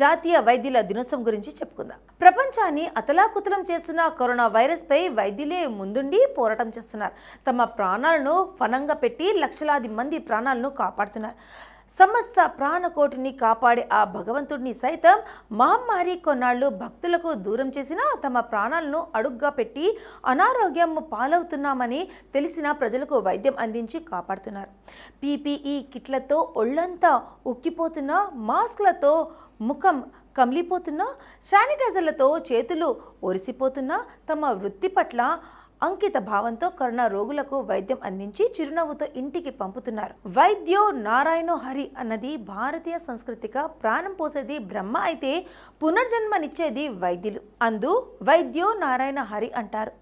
జాతీయ వైద్యుల దినోత్సవం గురించి చెప్పుకుందాం. ప్రపంచాన్ని అతలాకుతలం చేస్తున్న కరోనా వైరస్ పై వైద్యులే ముందుండి పోరాటం చేస్తున్నారు. తమ ప్రాణాలను ఫనంగా పెట్టి లక్షలాది మంది ప్రాణాలను కాపాడుతున్నారు. సమస్త ప్రాణకోటిని కాపాడే ఆ భగవంతుడిని సైతం మహమ్మారి కొన్నాళ్ళు భక్తులకు దూరం చేసినా తమ ప్రాణాలను అడుగ్గా పెట్టి అనారోగ్యం పాలవుతున్నామని తెలిసిన ప్రజలకు వైద్యం అందించి కాపాడుతున్నారు. పీపీఈ కిట్లతో ఒళ్ళంతా ఉక్కిపోతున్నా, మాస్క్లతో ముఖం కమిలిపోతున్నా, శానిటైజర్లతో చేతులు ఒరిసిపోతున్నా తమ వృత్తి పట్ల అంకిత భావంతో కరోనా రోగులకు వైద్యం అందించి చిరునవ్వుతో ఇంటికి పంపుతున్నారు. వైద్యో నారాయణో హరి అన్నది భారతీయ సంస్కృతిక ప్రాణం పోసేది బ్రహ్మ అయితే పునర్జన్మనిచ్చేది వైద్యులు. అందు వైద్యో నారాయణ హరి అంటారు.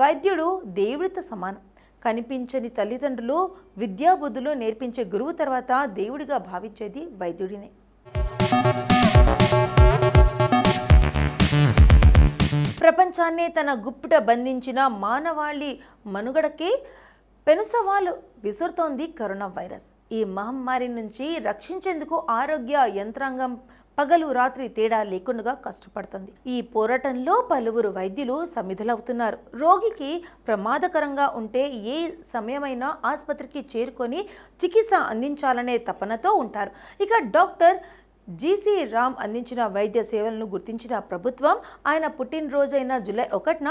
వైద్యుడు దేవుడితో సమానం. కనిపించని తల్లిదండ్రులు విద్యాబుద్ధులు నేర్పించే గురువు తర్వాత దేవుడిగా భావించేది వైద్యుడినే. ప్రపంచాన్నే తన గుప్పిట బంధించిన మానవాళి మనుగడకే పెనుసవాలు విసురుతోంది కరోనా వైరస్. ఈ మహమ్మారి నుంచి రక్షించేందుకు ఆరోగ్య యంత్రాంగం పగలు రాత్రి తేడా లేకుండా కష్టపడుతుంది. ఈ పోరాటంలో పలువురు వైద్యులు సమిధలవుతున్నారు. రోగికి ప్రమాదకరంగా ఉంటే ఏ సమయమైనా ఆసుపత్రికి చేరుకొని చికిత్స అందించాలనే తపనతో ఉంటారు. ఇక డాక్టర్ జీసీ రామ్ అందించిన వైద్య సేవలను గుర్తించిన ప్రభుత్వం ఆయన పుట్టినరోజైన జూలై 1న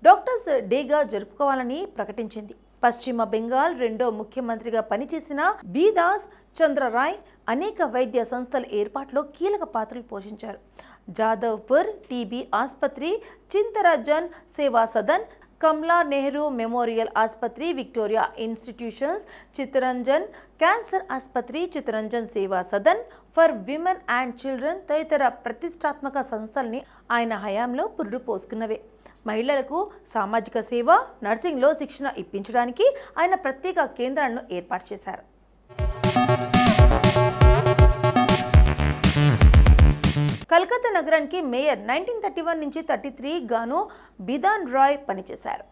డాక్టర్స్ డేగా జరుపుకోవాలని ప్రకటించింది. పశ్చిమ బెంగాల్ రెండో ముఖ్యమంత్రిగా పనిచేసిన బీదాస్ చంద్రరాయ్ అనేక వైద్య సంస్థల ఏర్పాట్లో కీలక పాత్రలు పోషించారు. జాదవ్పూర్ టీబీ ఆసుపత్రి, చింతరజన్ సేవా సదన్, కమలా నెహ్రూ మెమోరియల్ ఆసుపత్రి, విక్టోరియా ఇన్స్టిట్యూషన్స్, చిత్తరంజన్ క్యాన్సర్ ఆసుపత్రి, చిత్తరంజన్ సేవా Sadan for women and children తదితర ప్రతిష్టాత్మక సంస్థల్ని ఆయన హయాంలో పురుడు పోసుకున్నవే. మహిళలకు సామాజిక సేవ, నర్సింగ్లో శిక్షణ ఇప్పించడానికి ఆయన ప్రత్యేక కేంద్రాలను ఏర్పాటు చేశారు. కలకత్తా నగరానికి మేయర్ 1931 నుంచి 33 గాను బిధాన్ రాయ్ పనిచేశారు.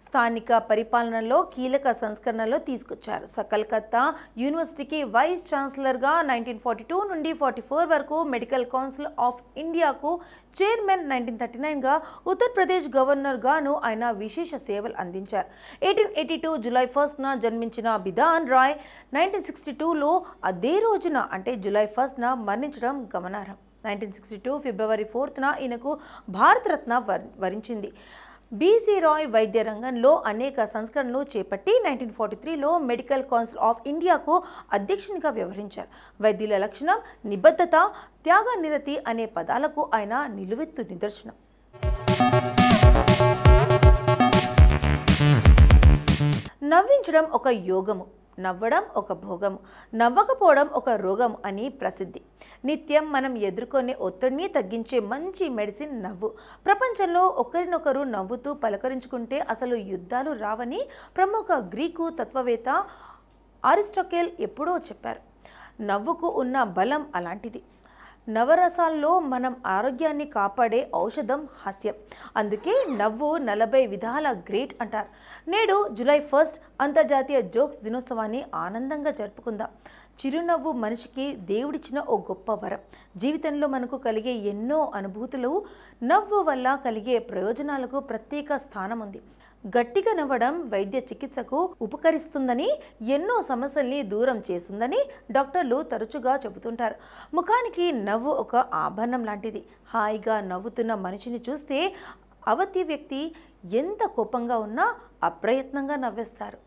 స్థానిక పరిపాలనలో కీలక సంస్కరణలు తీసుకొచ్చారు. కలకత్తా యూనివర్సిటీకి వైస్ ఛాన్సలర్గా 1942 నుండి 44 వరకు, మెడికల్ కౌన్సిల్ ఆఫ్ ఇండియాకు చైర్మన్ 1939గా, ఉత్తరప్రదేశ్ గవర్నర్ గాను ఆయన విశేష సేవలు అందించారు. 1882 జూలై 1న జన్మించిన బిధాన్ రాయ్ 1962లో అదే రోజున అంటే జూలై 1న మరణించడం గమనార్హం. 1962 ఫిబ్రవరి 4న ఈయనకు భారతరత్న వరించింది. బీసీ రాయ్ వైద్య రంగంలో అనేక సంస్కరణలు చేపట్టి 1943లో మెడికల్ కౌన్సిల్ ఆఫ్ ఇండియాకు అధ్యక్షునిగా వ్యవహరించారు. వైద్యుల లక్షణం నిబద్ధత, త్యాగనిరతి అనే పదాలకు ఆయన నిలువెత్తు నిదర్శనం. నవ్వించడం ఒక యోగము, నవ్వడం ఒక భోగము, నవ్వకపోవడం ఒక రోగం అని ప్రసిద్ధి. నిత్యం మనం ఎదుర్కొనే ఒత్తిడిని తగ్గించే మంచి మెడిసిన్ నవ్వు. ప్రపంచంలో ఒకరినొకరు నవ్వుతూ పలకరించుకుంటే అసలు యుద్ధాలు రావని ప్రముఖ గ్రీకు తత్వవేత్త అరిస్టాటిల్ ఎప్పుడో చెప్పారు. నవ్వుకు ఉన్న బలం అలాంటిది. నవరసాల్లో మనం ఆరోగ్యాన్ని కాపాడే ఔషధం హాస్యం. అందుకే నవ్వు 40 విధాల గ్రేట్ అంటారు. నేడు జూలై 1 అంతర్జాతీయ జోక్స్ దినోత్సవాన్ని ఆనందంగా జరుపుకుందాం. చిరునవ్వు మనిషికి దేవుడిచ్చిన ఓ గొప్ప వరం. జీవితంలో మనకు కలిగే ఎన్నో అనుభూతులు, నవ్వు వల్ల కలిగే ప్రయోజనాలకు ప్రత్యేక స్థానం ఉంది. గట్టిగా నవ్వడం వైద్య చికిత్సకు ఉపకరిస్తుందని, ఎన్నో సమస్యల్ని దూరం చేస్తుందని డాక్టర్లు తరచుగా చెబుతుంటారు. ముఖానికి నవ్వు ఒక ఆభరణం లాంటిది. హాయిగా నవ్వుతున్న మనిషిని చూస్తే అవతలి వ్యక్తి ఎంత కోపంగా ఉన్నా అప్రయత్నంగా నవ్వేస్తారు.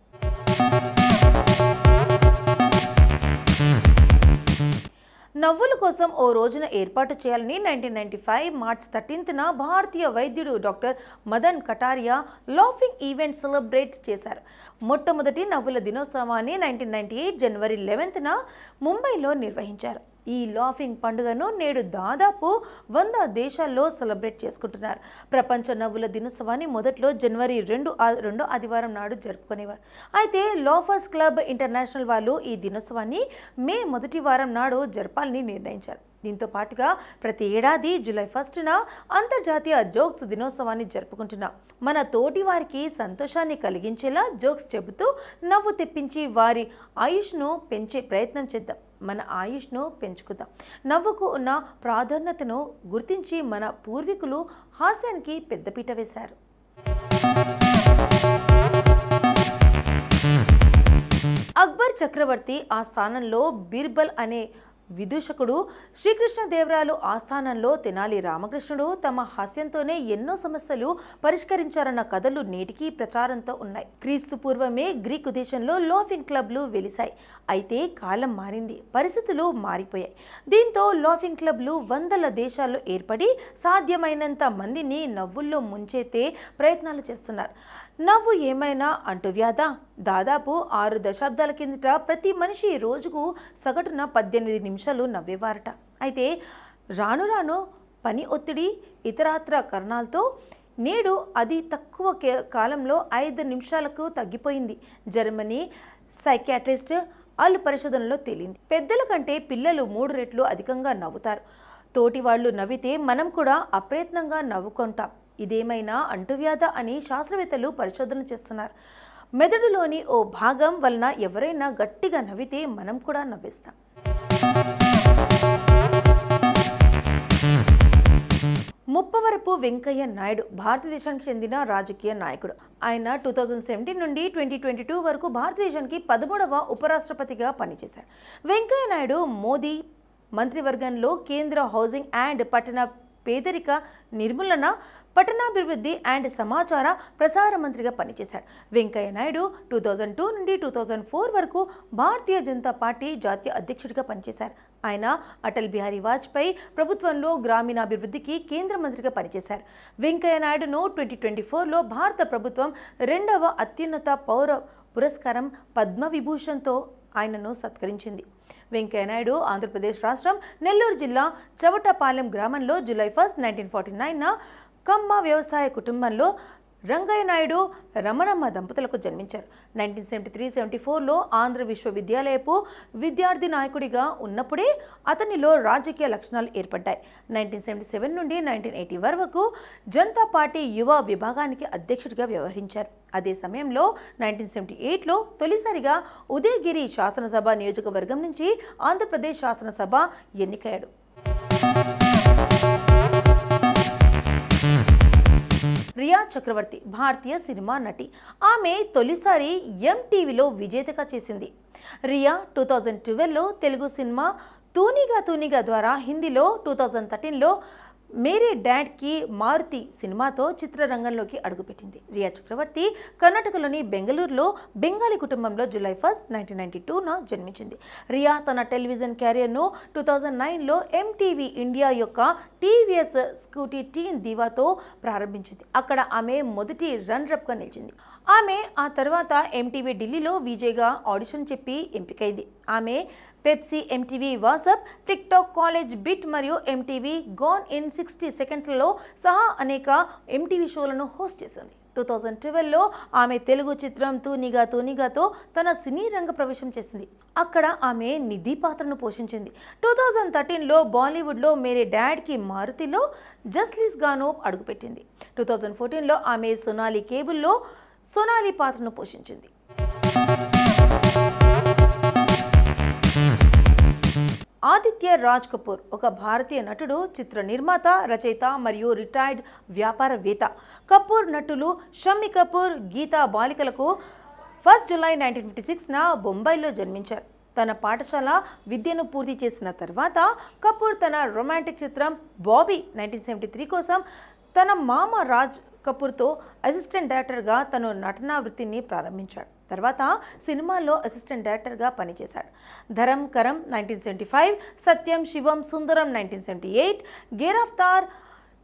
నవ్వుల కోసం ఓ రోజున ఏర్పాటు చేయాలని 1995 మార్చ్ 13న భారతీయ వైద్యుడు doctor Madan Kataria laughing event celebrate చేశారు. మొట్టమొదటి నవ్వుల దినోత్సవాన్ని 1998 జనవరి 11న ముంబైలో నిర్వహించారు. ఈ లాఫింగ్ పండుగను నేడు దాదాపు 100 దేశాల్లో సెలబ్రేట్ చేసుకుంటున్నారు. ప్రపంచ నవ్వుల దినోత్సవాన్ని మొదట్లో జనవరి 2 ఆదివారం నాడు జరుపుకునేవారు. అయితే లాఫర్స్ క్లబ్ ఇంటర్నేషనల్ వాళ్ళు ఈ దినోత్సవాన్ని మే 1 వారం నాడు జరపాలని నిర్ణయించారు. దీంతో పాటుగా ప్రతి ఏడాది జూలై 1న అంతర్జాతీయ జోక్స్ దినోత్సవాన్ని జరుపుకుంటున్నాం. మన తోటి వారికి సంతోషాన్ని కలిగించేలా జోక్స్ చెబుతూ నవ్వు తెప్పించి వారి ఆయుష్ను పెంచే ప్రయత్నం చేద్దాం. మన ఆయుష్ను పెంచుకుందాం. నవ్వుకు ఉన్న ప్రాధాన్యతను గుర్తించి మన పూర్వీకులు హాస్యానికి పెద్దపీట వేశారు. అక్బర్ చక్రవర్తి ఆ స్థానంలో బీర్బల్ అనే విదూషకుడు, శ్రీకృష్ణదేవరాయలు ఆస్థానంలో తెనాలి రామకృష్ణుడు తమ హాస్యంతోనే ఎన్నో సమస్యలు పరిష్కరించారన్న కథలు నేటికీ ప్రచారంతో ఉన్నాయి. క్రీస్తు పూర్వమే గ్రీకు దేశంలో లాఫింగ్ క్లబ్లు వెలిశాయి. అయితే కాలం మారింది, పరిస్థితులు మారిపోయాయి. దీంతో లాఫింగ్ క్లబ్లు వందల దేశాల్లో ఏర్పడి సాధ్యమైనంత మందిని నవ్వుల్లో ముంచెత్తే ప్రయత్నాలు చేస్తున్నారు. నవ్వు ఏమైనా అంటువ్యాధా? దాదాపు 6 దశాబ్దాల కిందట ప్రతి మనిషి రోజుకు సగటున 18 నిమిషాలు నవ్వేవారట. అయితే రాను రాను పని ఒత్తిడి, ఇతరాత్ర కారణాలతో నేడు అది తక్కువ కాలంలో 5 నిమిషాలకు తగ్గిపోయింది. జర్మనీ సైకియాట్రిస్ట్ వాళ్ళు పరిశోధనలో తేలింది. పెద్దల కంటే పిల్లలు 3 రెట్లు అధికంగా నవ్వుతారు. తోటి వాళ్ళు నవ్వితే మనం కూడా అప్రయత్నంగా నవ్వుకుంటాం. ఇదేమైనా అంటువ్యాధ అని శాస్త్రవేత్తలు పరిశోధన చేస్తున్నారు. మెదడులోని ఓ భాగం వలన ఎవరైనా గట్టిగా నవ్వితే మనం కూడా నవ్విస్తాం. ముప్పవరపు వెంకయ్య నాయుడు భారతదేశానికి చెందిన రాజకీయ నాయకుడు. ఆయన 2017 నుండి 2022 వరకు భారతదేశానికి 13వ ఉపరాష్ట్రపతిగా పనిచేశాడు. వెంకయ్య నాయుడు మోదీ మంత్రివర్గంలో కేంద్ర హౌసింగ్ అండ్ పట్టణ పేదరిక నిర్మూలన, పట్టణాభివృద్ధి అండ్ సమాచార ప్రసార మంత్రిగా పనిచేశాడు. వెంకయ్య నాయుడు 2002 నుండి 2004 వరకు భారతీయ జనతా పార్టీ జాతీయ అధ్యక్షుడిగా పనిచేశారు. ఆయన అటల్ బిహారీ వాజ్పేయి ప్రభుత్వంలో గ్రామీణాభివృద్ధికి కేంద్ర మంత్రిగా పనిచేశారు. వెంకయ్య నాయుడును 2024లో భారత ప్రభుత్వం 2వ అత్యున్నత పౌర పురస్కారం పద్మవిభూషణ్తో ఆయనను సత్కరించింది. వెంకయ్య నాయుడు ఆంధ్రప్రదేశ్ రాష్ట్రం నెల్లూరు జిల్లా చవటపాలెం గ్రామంలో జూలై 1, 1949న కమ్మ వ్యవసాయ కుటుంబంలో రంగయ్య నాయుడు, రమణమ్మ దంపతులకు జన్మించారు. 1973-74లో ఆంధ్ర విశ్వవిద్యాలయపు విద్యార్థి నాయకుడిగా ఉన్నప్పుడే అతనిలో రాజకీయ లక్షణాలు ఏర్పడ్డాయి. 1977 నుండి 1980 వరకు జనతా పార్టీ యువ విభాగానికి అధ్యక్షుడిగా వ్యవహరించారు. అదే సమయంలో 1978లో తొలిసారిగా ఉదయగిరి శాసనసభ నియోజకవర్గం నుంచి ఆంధ్రప్రదేశ్ శాసనసభ ఎన్నికయ్యాడు. రియా చక్రవర్తి భారతీయ సినిమా నటి. ఆమె తొలిసారి ఎంటీవీలో విజేతగా చేసింది. రియా 2012లో తెలుగు సినిమా తూనిగా తూనిగా ద్వారా హిందీలో 2013లో మేరే డాడ్ కి మారుతి సినిమాతో చిత్రరంగంలోకి అడుగుపెట్టింది. రియా చక్రవర్తి కర్ణాటకలోని బెంగళూరులో బెంగాలీ కుటుంబంలో జూలై 1, 1992న జన్మించింది. రియా తన టెలివిజన్ క్యారియర్ను 2009లో ఎంటీవీ ఇండియా యొక్క టీవీఎస్ స్కూటీ టీన్ దీవాతో ప్రారంభించింది. అక్కడ ఆమె మొదటి రన్నరప్గా నిలిచింది. ఆమె ఆ తర్వాత ఎంటీవీ ఢిల్లీలో విజయ్గా ఆడిషన్ చెప్పి ఎంపికైంది. ఆమె Pepsi, MTV WhatsApp, TikTok, college bit మరియు ఎంటీవీ గాన్ ఇన్ 60 సెకండ్స్లలో సహా అనేక ఎంటీవీ షోలను హోస్ట్ చేసింది. 2012లో ఆమె తెలుగు చిత్రం తూనిగా తూనిగాతో తన సినీ రంగ ప్రవేశం చేసింది. అక్కడ ఆమె నిధి పాత్రను పోషించింది. 2013లో బాలీవుడ్లో మేరే డాడ్ కి మారుతిలో జస్లీస్ గాను అడుగుపెట్టింది. 2014లో ఆమె సోనాలి కేబుల్లో సోనాలి పాత్రను పోషించింది. ఆదిత్య రాజ్ కపూర్ ఒక భారతీయ నటుడు, చిత్ర నిర్మాత, రచయిత మరియు రిటైర్డ్ వ్యాపారవేత్త. కపూర్ నటులు షమ్మి కపూర్, గీతా బాలికలకు 1 జూలై 1956న బొంబాయిలో జన్మించారు. తన పాఠశాల విద్యను పూర్తి చేసిన తర్వాత కపూర్ తన రొమాంటిక్ చిత్రం బాబీ 1973 కోసం తన మామ రాజ్ కపూర్తో అసిస్టెంట్ డైరెక్టర్గా తన నటనా వృత్తిని ప్రారంభించాడు. తర్వాత సినిమాల్లో అసిస్టెంట్ డైరెక్టర్గా పనిచేశాడు. ధరం కరం 1975, సత్యం శివం సుందరం 1978, గేరాఫ్తార్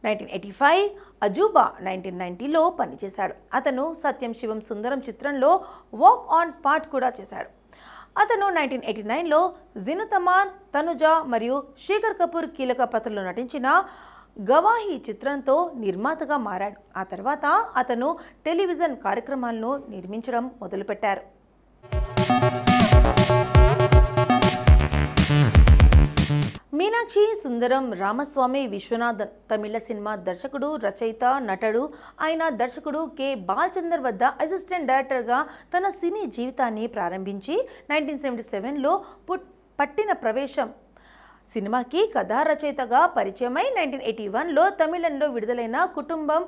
1985, అజూబా 1990లో పనిచేశాడు. అతను సత్యం శివం సుందరం చిత్రంలో వాక్ ఆన్ పార్ట్ కూడా చేశాడు. అతను 1989లో జినతమాన్, తనుజ మరియు శేఖర్ కపూర్ కీలక పాత్రలో నటించిన గవాహి చిత్రంతో నిర్మాతగా మారాడు. ఆ తర్వాత అతను టెలివిజన్ కార్యక్రమాలను నిర్మించడం మొదలుపెట్టారు. మీనాక్షి మీనాక్షి సుందరం రామస్వామి విశ్వనాథన్ తమిళ సినిమా దర్శకుడు, రచయిత, నటుడు. ఆయన దర్శకుడు కె బాలచందర్ వద్ద అసిస్టెంట్ డైరెక్టర్గా తన సినీ జీవితాన్ని ప్రారంభించి 1977లో పట్టిన ప్రవేశం సినిమాకి కథా రచయితగా పరిచయమై 1981లో తమిళంలో విడుదలైన కుటుంబం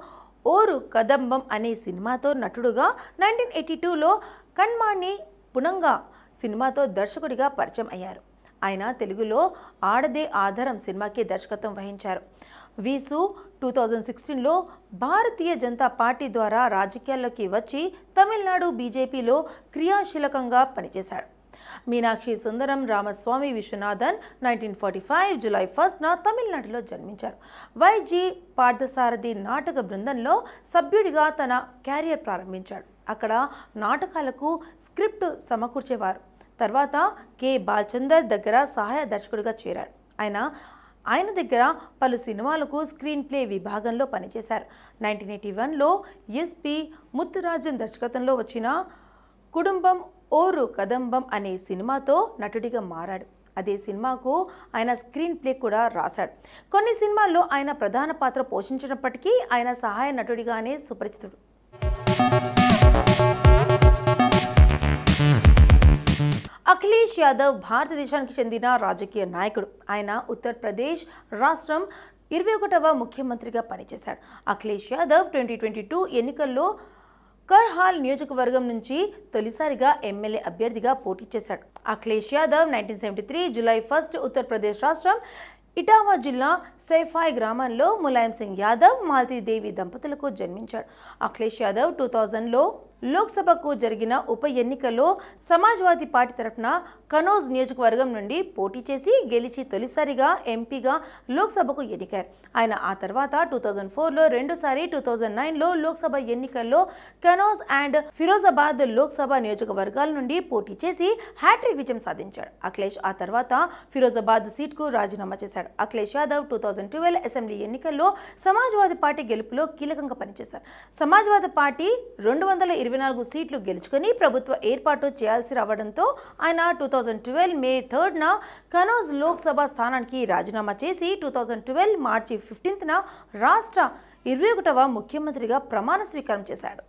ఓరు కదంబం అనే సినిమాతో నటుడుగా 1982లో కణ్మాణి పుణంగా సినిమాతో దర్శకుడిగా పరిచయం అయ్యారు. ఆయన తెలుగులో ఆడదే ఆధారం సినిమాకి దర్శకత్వం వహించారు. వీసు 2016లో భారతీయ జనతా పార్టీ ద్వారా రాజకీయాల్లోకి వచ్చి తమిళనాడు బీజేపీలో క్రియాశీలకంగా పనిచేశాడు. మీనాక్షి సుందరం రామస్వామి విశ్వనాథన్ 1945 జూలై 1న తమిళనాడులో జన్మించారు. వైజి పార్థసారథి నాటక బృందంలో సభ్యుడిగా తన క్యారియర్ ప్రారంభించాడు. అక్కడ నాటకాలకు స్క్రిప్ట్ సమకూర్చేవారు. తర్వాత కె బాలచందర్ దగ్గర సహాయ దర్శకుడిగా చేరాడు. ఆయన దగ్గర పలు సినిమాలకు స్క్రీన్ ప్లే విభాగంలో పనిచేశారు. 1981లో ఎస్పి ముత్తురాజన్ దర్శకత్వంలో వచ్చిన కుటుంబం ఓరు కదంబం అనే సినిమాతో నటుడిగా మారాడు. అదే సినిమాకు ఆయన స్క్రీన్ ప్లే కూడా రాశాడు. కొన్ని సినిమాల్లో ఆయన ప్రధాన పాత్ర పోషించినప్పటికీ ఆయన సహాయ నటుడిగానే సుపరిచితుడు. అఖిలేష్ యాదవ్ భారతదేశానికి చెందిన రాజకీయ నాయకుడు. ఆయన ఉత్తరప్రదేశ్ రాష్ట్రం 21వ ముఖ్యమంత్రిగా పనిచేశాడు. అఖిలేష్ యాదవ్ 2022 ఎన్నికల్లో కర్హాల్ నియోజకవర్గం నుంచి తొలిసారిగా ఎమ్మెల్యే అభ్యర్థిగా పోటీ చేశాడు. అఖిలేష్ యాదవ్ 1973 జూలై 1 ఉత్తరప్రదేశ్ రాష్ట్రం ఇటావా జిల్లా సైఫాయ్ గ్రామంలో ములాయం సింగ్ యాదవ్, మాలతీదేవి దంపతులకు జన్మించాడు. అఖిలేష్ యాదవ్ 2000లో లోక్సభకు జరిగిన ఉప ఎన్నికల్లో సమాజ్వాదీ పార్టీ తరఫున కనౌజ్ నియోజకవర్గం నుండి పోటీ చేసి గెలిచి తొలిసారిగా ఎంపీగా లోక్సభకు ఎన్నికారు. ఆయన ఆ తర్వాత 2004లో రెండుసారి, 2009లో లోక్సభ ఎన్నికల్లో కనౌజ్ అండ్ ఫిరోజాబాద్ లోక్సభ నియోజకవర్గాల నుండి పోటీ చేసి హ్యాట్రిక్ విజయం సాధించాడు. అఖిలేష్ ఆ తర్వాత ఫిరోజాబాద్ సీట్కు రాజీనామా చేశాడు. అఖిలేష్ యాదవ్ 2012 అసెంబ్లీ ఎన్నికల్లో సమాజ్వాదీ పార్టీ గెలుపులో కీలకంగా పనిచేశారు. సమాజ్వాదీ పార్టీ 224 సీట్లు గెలుచుకొని ప్రభుత్వ ఏర్పాటు చేయాల్సి రావడంతో ఆయన 2012 మే 3న కనౌజ్ లోక్సభ స్థానానికి రాజీనామా చేసి 2012 మార్చి 15న రాష్ట్ర 21వ ముఖ్యమంత్రిగా ప్రమాణ స్వీకారం చేశాడు.